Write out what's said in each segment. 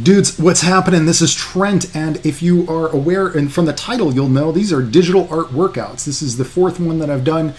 Dudes, what's happening? This is Trent, and if you are aware, and from the title you'll know, these are digital art workouts. This is the fourth one that I've done.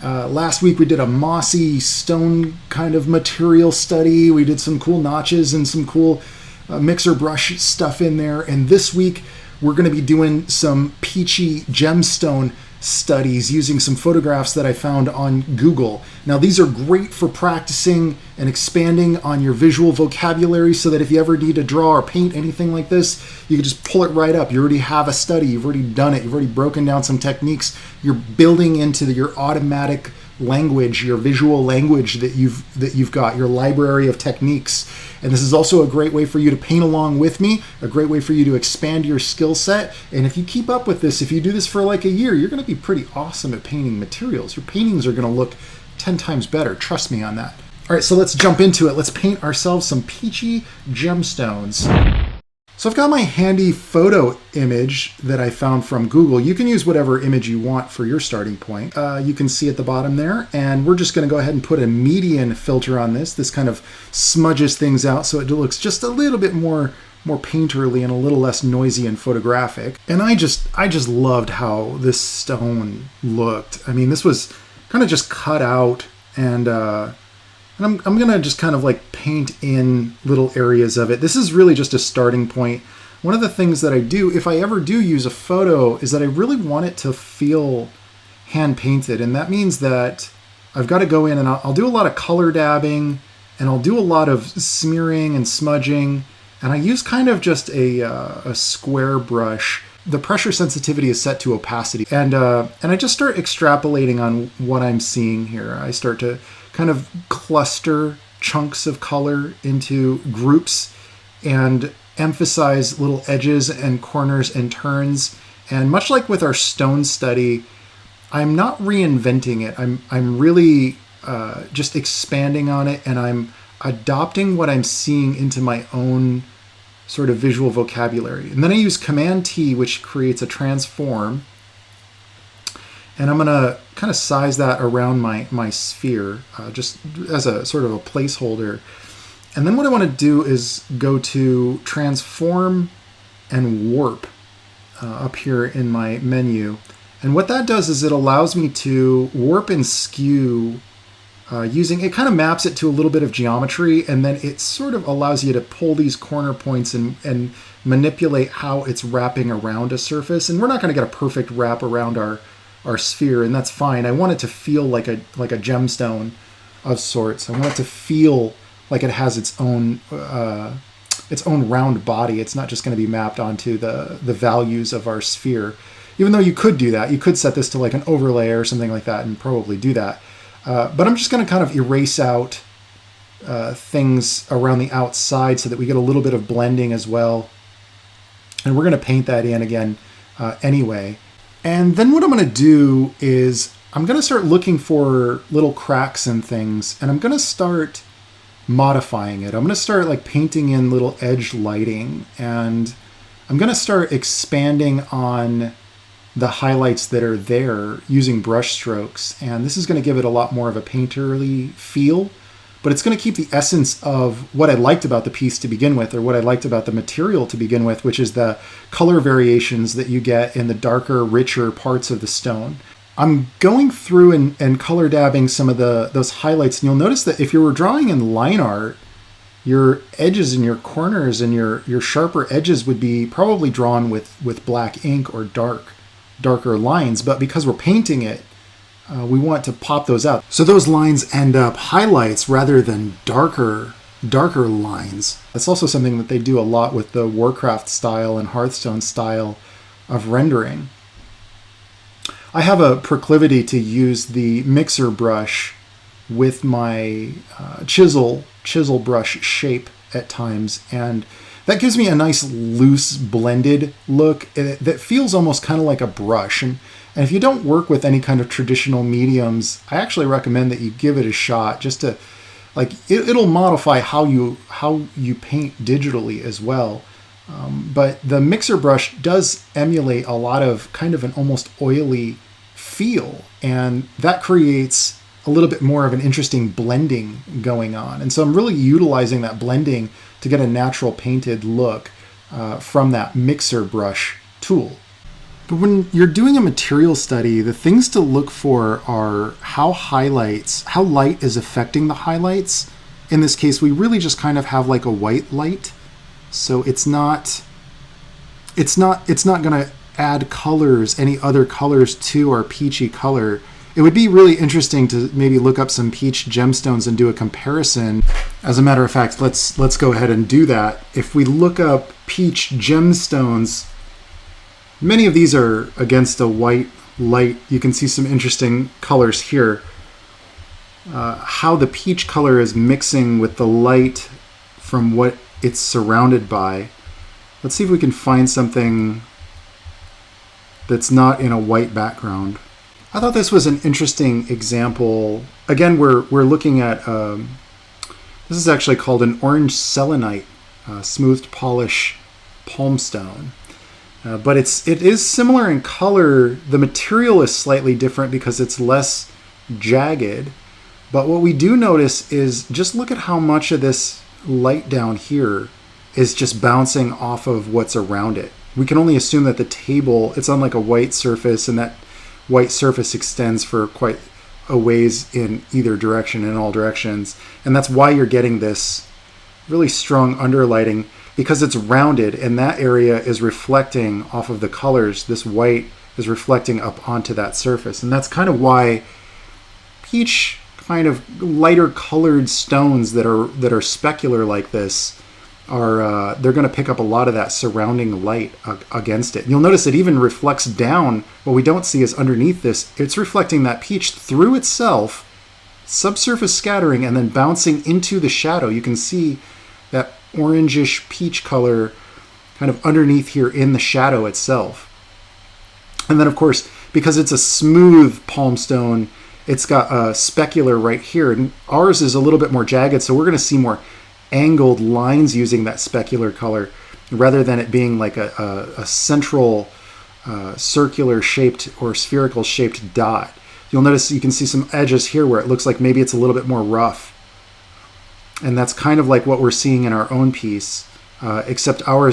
Last week we did a mossy stone kind of material study. We did some cool notches and some cool mixer brush stuff in there. And this week we're going to be doing some Peachy Gemstone studies using some photographs that I found on Google. Now these are great for practicing and expanding on your visual vocabulary so that if you ever need to draw or paint anything like this, you can just pull it right up. You already have a study, you've already done it, you've already broken down some techniques, you're building into your automatic language, your visual language that you've got, your library of techniques. And this is also a great way for you to paint along with me, a great way for you to expand your skill set. And if you keep up with this, if you do this for like a year, you're going to be pretty awesome at painting materials. Your paintings are going to look 10 times better. Trust me on that. All right, so let's jump into it. Let's paint ourselves some Peachy Gemstones. So I've got my handy photo image that I found from Google. You can use whatever image you want for your starting point. You can see at the bottom there, and we're just going to go ahead and put a median filter on this. This kind of smudges things out so it looks just a little bit more painterly and a little less noisy and photographic. And I just loved how this stone looked. I mean, this was kind of just cut out, and I'm going to just kind of like paint in little areas of it. This is really just a starting point. One of the things that I do, if I ever do use a photo, is that I really want it to feel hand painted. And that means that I've got to go in and I'll do a lot of color dabbing, and I'll do a lot of smearing and smudging. And I use kind of just a square brush. The pressure sensitivity is set to opacity. And I just start extrapolating on what I'm seeing here. I start to kind of cluster chunks of color into groups and emphasize little edges and corners and turns. And much like with our stone study, I'm not reinventing it. I'm really just expanding on it, and I'm adopting what I'm seeing into my own sort of visual vocabulary. And then I use Command T, which creates a transform. And I'm going to kind of size that around my sphere, just as a sort of a placeholder. And then what I want to do is go to Transform and Warp up here in my menu. And what that does is it allows me to warp and skew using, it kind of maps it to a little bit of geometry, and then it sort of allows you to pull these corner points and manipulate how it's wrapping around a surface. And we're not going to get a perfect wrap around our sphere, and that's fine. I want it to feel like a gemstone of sorts. I want it to feel like it has its own round body. It's not just going to be mapped onto the values of our sphere. Even though you could do that, you could set this to like an overlay or something like that and probably do that. But I'm just going to kind of erase out things around the outside so that we get a little bit of blending as well. And we're going to paint that in again anyway. And then what I'm going to do is I'm going to start looking for little cracks and things, and I'm going to start modifying it. I'm going to start like painting in little edge lighting, and I'm going to start expanding on the highlights that are there using brush strokes. And this is going to give it a lot more of a painterly feel, but it's going to keep the essence of what I liked about the piece to begin with, or what I liked about the material to begin with, which is the color variations that you get in the darker, richer parts of the stone. I'm going through and color dabbing some of those highlights, and you'll notice that if you were drawing in line art, your edges and your corners and your sharper edges would be probably drawn with black ink or darker lines, but because we're painting it, we want to pop those out. So those lines end up highlights rather than darker lines. That's also something that they do a lot with the Warcraft style and Hearthstone style of rendering. I have a proclivity to use the mixer brush with my chisel brush shape at times, and that gives me a nice loose blended look that feels almost kind of like a brush. And if you don't work with any kind of traditional mediums, I actually recommend that you give it a shot, just to like it'll modify how you paint digitally as well. But the mixer brush does emulate a lot of kind of an almost oily feel, and that creates a little bit more of an interesting blending going on. And so I'm really utilizing that blending to get a natural painted look from that mixer brush tool. But when you're doing a material study, the things to look for are how light is affecting the highlights. In this case, we really just kind of have like a white light. So it's not going to add colors, any other colors to our peachy color. It would be really interesting to maybe look up some peach gemstones and do a comparison. As a matter of fact, let's go ahead and do that. If we look up peach gemstones, many of these are against a white light. You can see some interesting colors here. How the peach color is mixing with the light from what it's surrounded by. Let's see if we can find something that's not in a white background. I thought this was an interesting example. Again, we're looking at, this is actually called an orange selenite, smoothed polish palmstone. But it is similar in color. The material is slightly different because it's less jagged. But what we do notice is just look at how much of this light down here is just bouncing off of what's around it. We can only assume that the table, it's on like a white surface, and that white surface extends for quite a ways in either direction, in all directions. And that's why you're getting this really strong underlighting, because it's rounded and that area is reflecting off of the colors. This white is reflecting up onto that surface. And that's kind of why peach kind of lighter colored stones that are specular like this are they're going to pick up a lot of that surrounding light against it. You'll notice it even reflects down. What we don't see is underneath this, it's reflecting that peach through itself, subsurface scattering, and then bouncing into the shadow. You can see that orangish peach color kind of underneath here in the shadow itself. And then of course, because it's a smooth palmstone, it's got a specular right here, and ours is a little bit more jagged, so we're going to see more angled lines using that specular color rather than it being like a central circular shaped or spherical shaped dot. You'll notice you can see some edges here where it looks like maybe it's a little bit more rough. And that's kind of like what we're seeing in our own piece, except our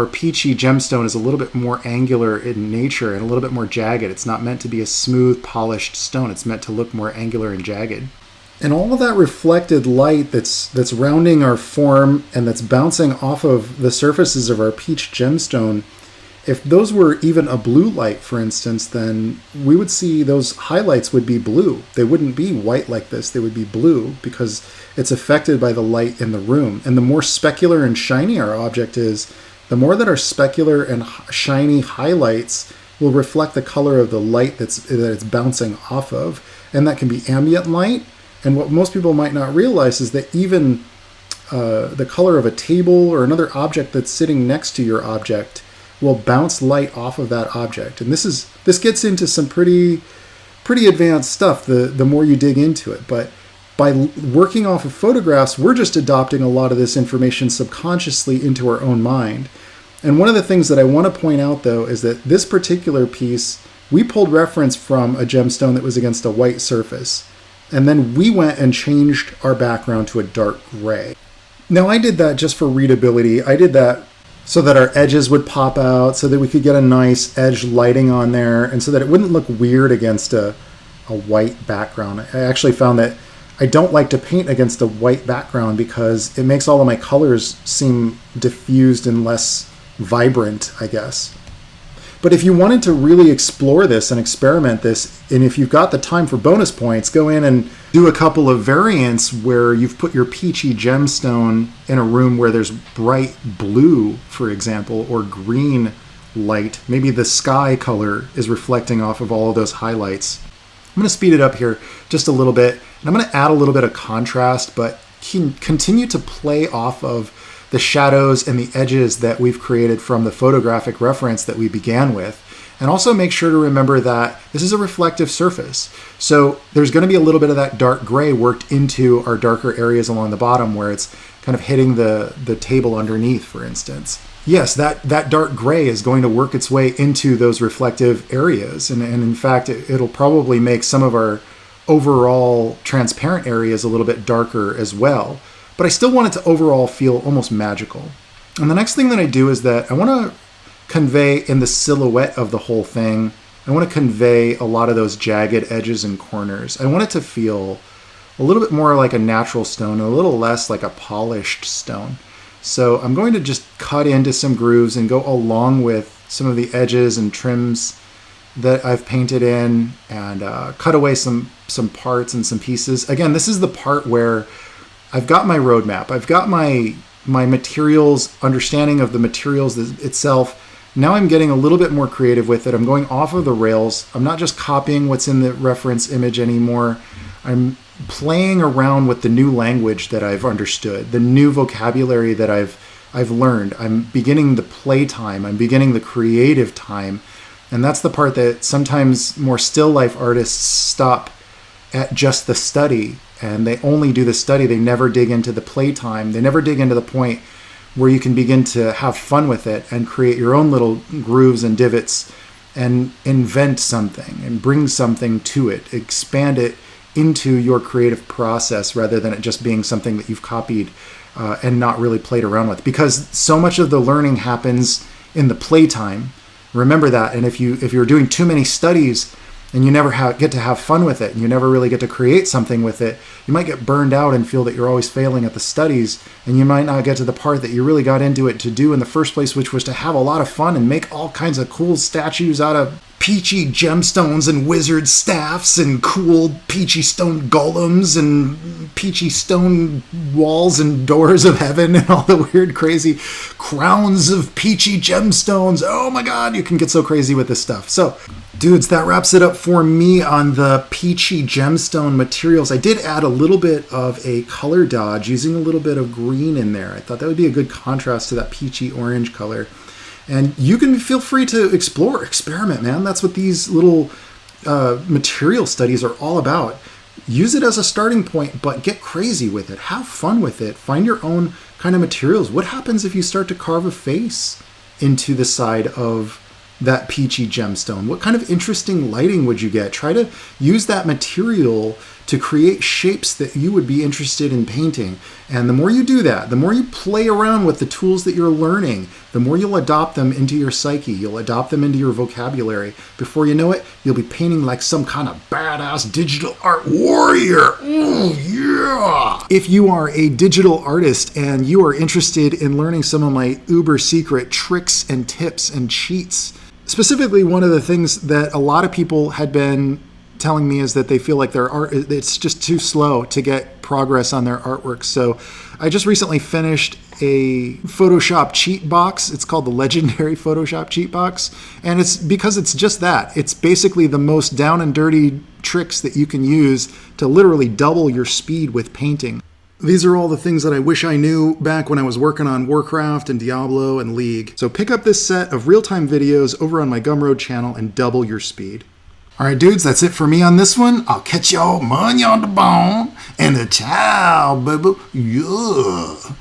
peachy gemstone is a little bit more angular in nature and a little bit more jagged. It's not meant to be a smooth, polished stone. It's meant to look more angular and jagged. And all of that reflected light that's rounding our form and that's bouncing off of the surfaces of our peach gemstone, if those were even a blue light, for instance, then we would see those highlights would be blue. They wouldn't be white like this. They would be blue because it's affected by the light in the room. And the more specular and shiny our object is, the more that our specular and shiny highlights will reflect the color of the light that it's bouncing off of. And that can be ambient light. And what most people might not realize is that even the color of a table or another object that's sitting next to your object will bounce light off of that object. And this gets into some pretty advanced stuff the more you dig into it. But by working off of photographs, we're just adopting a lot of this information subconsciously into our own mind. And one of the things that I want to point out, though, is that this particular piece, we pulled reference from a gemstone that was against a white surface. And then we went and changed our background to a dark gray. Now, I did that just for readability. I did that so that our edges would pop out, so that we could get a nice edge lighting on there, and so that it wouldn't look weird against a white background. I actually found that I don't like to paint against a white background because it makes all of my colors seem diffused and less vibrant, I guess. But if you wanted to really explore this and experiment this, and if you've got the time for bonus points, go in and do a couple of variants where you've put your peachy gemstone in a room where there's bright blue, for example, or green light. Maybe the sky color is reflecting off of all of those highlights. I'm going to speed it up here just a little bit, and I'm going to add a little bit of contrast, but continue to play off of the shadows and the edges that we've created from the photographic reference that we began with. And also make sure to remember that this is a reflective surface. So there's going to be a little bit of that dark gray worked into our darker areas along the bottom where it's kind of hitting the table underneath, for instance. Yes, that dark gray is going to work its way into those reflective areas. And in fact, it'll probably make some of our overall transparent areas a little bit darker as well. But I still want it to overall feel almost magical. And the next thing that I do is that I want to convey in the silhouette of the whole thing, I want to convey a lot of those jagged edges and corners. I want it to feel a little bit more like a natural stone, a little less like a polished stone. So I'm going to just cut into some grooves and go along with some of the edges and trims that I've painted in, and cut away some parts and some pieces. Again, this is the part where I've got my roadmap. I've got my materials, understanding of the materials itself. Now I'm getting a little bit more creative with it. I'm going off of the rails. I'm not just copying what's in the reference image anymore. I'm playing around with the new language that I've understood, the new vocabulary that I've learned. I'm beginning the play time. I'm beginning the creative time. And that's the part that sometimes more still life artists stop at just the study, and they only do the study. They never dig into the playtime. They never dig into the point where you can begin to have fun with it and create your own little grooves and divots and invent something and bring something to it, expand it into your creative process rather than it just being something that you've copied and not really played around with. Because so much of the learning happens in the playtime. Remember that. And if you're doing too many studies and you never get to have fun with it, and you never really get to create something with it, you might get burned out and feel that you're always failing at the studies, and you might not get to the part that you really got into it to do in the first place, which was to have a lot of fun and make all kinds of cool statues out of peachy gemstones and wizard staffs and cool peachy stone golems and peachy stone walls and doors of heaven and all the weird crazy crowns of peachy gemstones. Oh my god, you can get so crazy with this stuff. So dudes, that wraps it up for me on the peachy gemstone materials. I did add a little bit of a color dodge using a little bit of green in there. I thought that would be a good contrast to that peachy orange color. And you can feel free to explore, experiment, man. That's what these little material studies are all about. Use it as a starting point, but get crazy with it. Have fun with it. Find your own kind of materials. What happens if you start to carve a face into the side of that peachy gemstone? What kind of interesting lighting would you get? Try to use that material to create shapes that you would be interested in painting. And the more you do that, the more you play around with the tools that you're learning, the more you'll adopt them into your psyche. You'll adopt them into your vocabulary. Before you know it, you'll be painting like some kind of badass digital art warrior. Ooh, yeah! If you are a digital artist and you are interested in learning some of my uber secret tricks and tips and cheats, specifically one of the things that a lot of people had been telling me is that they feel like their art, it's just too slow to get progress on their artwork. So I just recently finished a Photoshop cheat box. It's called the Legendary Photoshop Cheat Box. And it's because it's just that. It's basically the most down and dirty tricks that you can use to literally double your speed with painting. These are all the things that I wish I knew back when I was working on Warcraft and Diablo and League. So pick up this set of real-time videos over on my Gumroad channel and double your speed. All right, dudes, that's it for me on this one. I'll catch y'all money on the bone and a ciao, baby. Yeah.